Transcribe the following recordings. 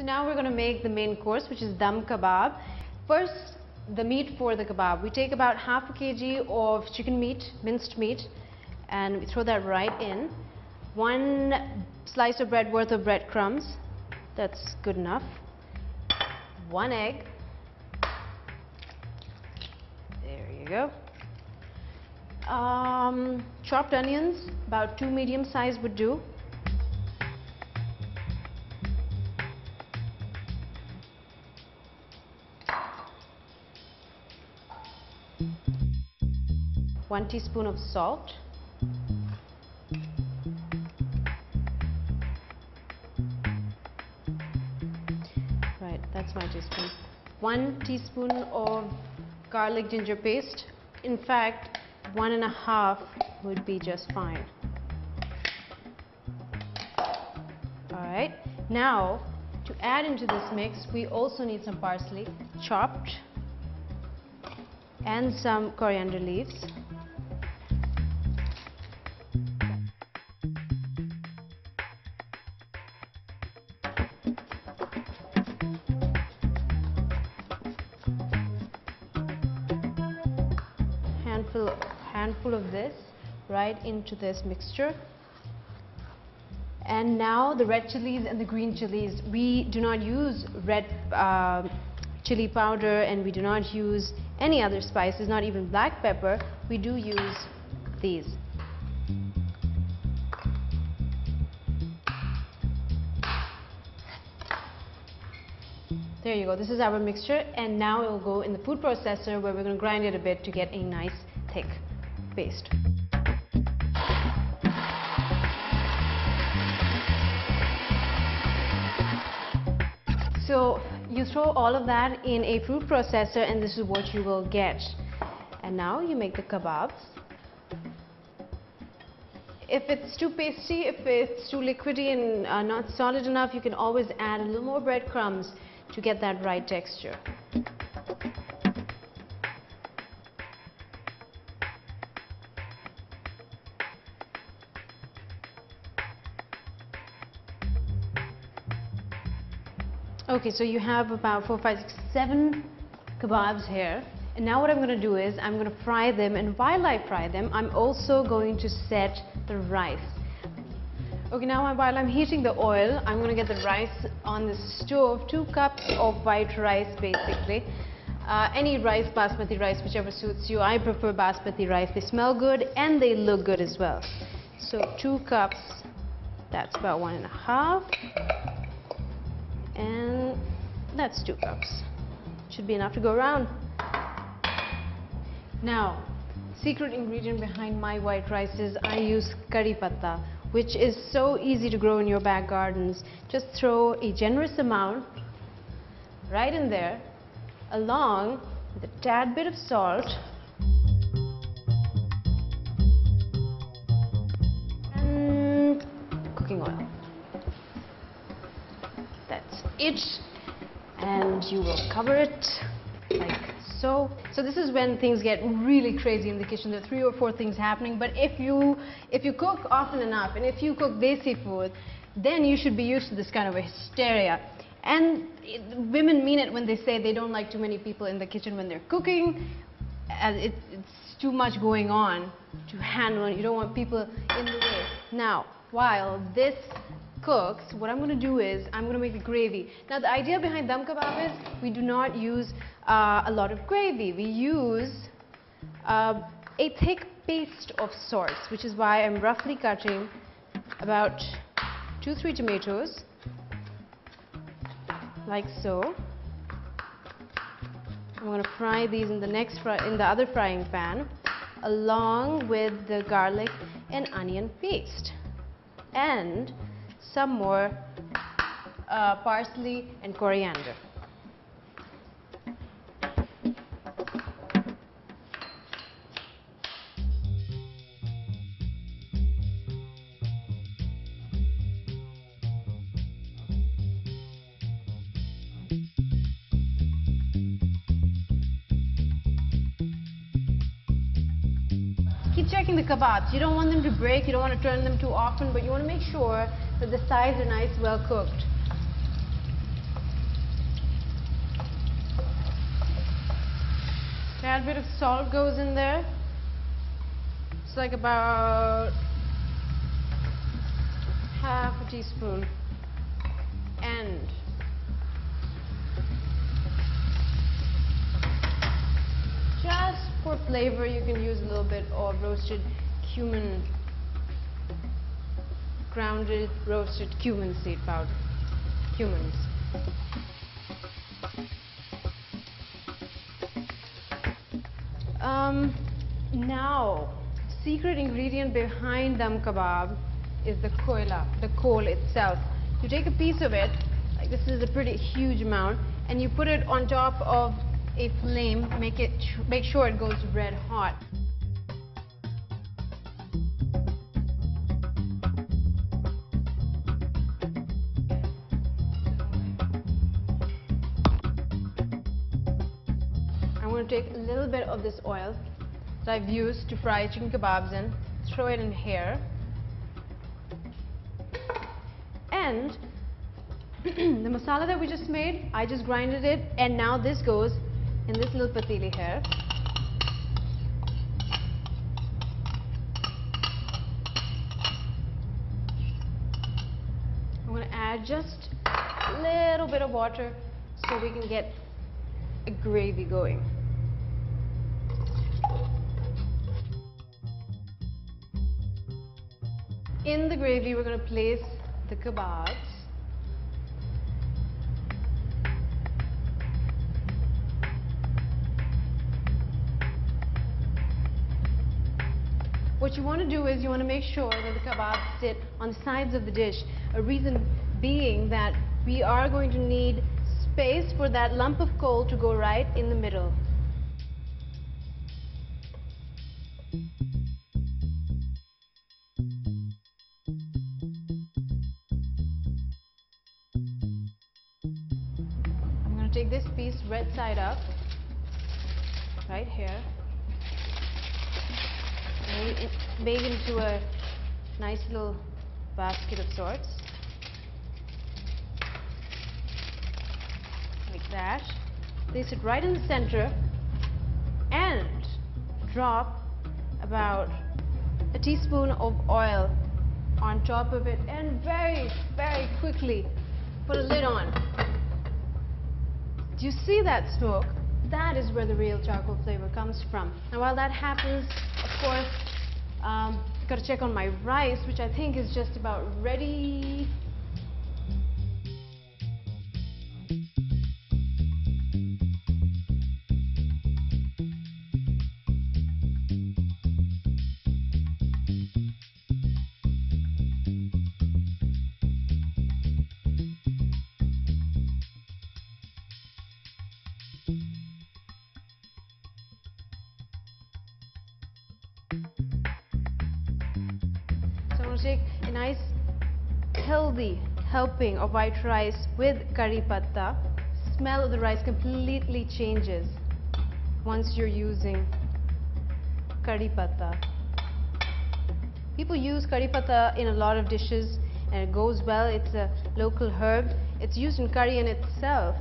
So now we're going to make the main course, which is dum kebab. First, the meat for the kebab. We take about half a kg of chicken meat, minced meat, and we throw that right in. 1 slice of bread worth of breadcrumbs. That's good enough. 1 egg. There you go. Chopped onions, about 2 medium size would do. One teaspoon of salt. Right, that's my teaspoon. 1 teaspoon of garlic ginger paste. In fact, 1.5 would be just fine. Alright, now to add into this mix, we also need some parsley, chopped, and some coriander leaves. Handful of this right into this mixture. And now the red chilies and the green chilies. We do not use red chili powder, and we do not use any other spices, not even black pepper. We do use these. There you go. This is our mixture, and now it will go in the food processor, where we're going to grind it a bit to get a nice thick paste. So you throw all of that in a food processor, and this is what you will get. And now you make the kebabs. If it's too pasty, if it's too liquidy and not solid enough, you can always add a little more breadcrumbs to get that right texture. Okay, so you have about 4, 5, 6, 7 kebabs here. And now what I'm going to do is I'm going to fry them, and while I fry them, I'm also going to set the rice. Okay, now while I'm heating the oil, I'm going to get the rice on the stove. 2 cups of white rice, basically. Any rice, basmati rice, whichever suits you. I prefer basmati rice. They smell good and they look good as well. So 2 cups, that's about 1.5. And that's 2 cups. Should be enough to go around. Now, secret ingredient behind my white rice is I use curry patta, which is so easy to grow in your back gardens. Just throw a generous amount right in there, along with a tad bit of salt and cooking oil. That's it, and you will cover it like so. So this is when things get really crazy in the kitchen. There are 3 or 4 things happening, but if you cook often enough, and if you cook desi food, then you should be used to this kind of a hysteria. And women mean it when they say they don't like too many people in the kitchen when they're cooking, as it's too much going on to handle, and you don't want people in the way. Now, while this cooks, what I'm going to do is I'm going to make the gravy. Now, the idea behind dum kebab is we do not use a lot of gravy. We use a thick paste of sorts, which is why I'm roughly cutting about 2-3 tomatoes, like so. I'm going to fry these in the other frying pan, along with the garlic and onion paste, and some more parsley and coriander. Keep checking the kebabs. You don't want them to break, you don't want to turn them too often, but you want to make sure that the sides are nice, well cooked. Tad bit of salt goes in there. It's like about half a teaspoon. And just for flavor, you can use a little bit of roasted cumin, grounded roasted cumin seed powder. Cumins. Now, secret ingredient behind dum kebab is the koila, the coal itself. You take a piece of it, like this is a pretty huge amount, and you put it on top of a flame. Make sure it goes red hot. I'm going to take a little bit of this oil that I've used to fry chicken kebabs in, throw it in here, and the masala that we just made, I just grinded it, and now this goes in this little patili here. I'm going to add just a little bit of water so we can get a gravy going. In the gravy, we're going to place the kebabs. What you want to do is you want to make sure that the kebabs sit on the sides of the dish. A reason being that we are going to need space for that lump of coal to go right in the middle. I'm going to take this piece red side up, right here, and bake into a nice little basket of sorts. Like that. Place it right in the center and drop about a teaspoon of oil on top of it, and very, very quickly put a lid on. Do you see that smoke? That is where the real charcoal flavor comes from. Now while that happens, of course, I've got to check on my rice, which I think is just about ready. So I'm going to take a nice healthy helping of white rice with curry patta. Smell of the rice completely changes once you're using curry patta. People use curry patta in a lot of dishes and it goes well. It's a local herb. It's used in curry in itself.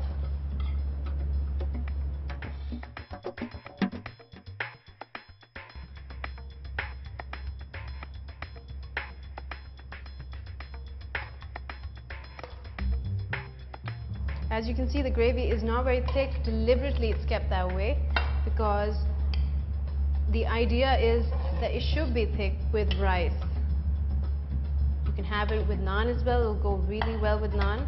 As you can see, the gravy is not very thick. Deliberately it's kept that way because the idea is that it should be thick with rice. You can have it with naan as well. It'll go really well with naan.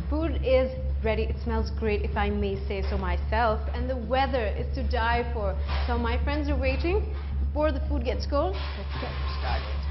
Food is ready. It smells great, if I may say so myself, and the weather is to die for. So my friends are waiting. Before the food gets cold, let's get started.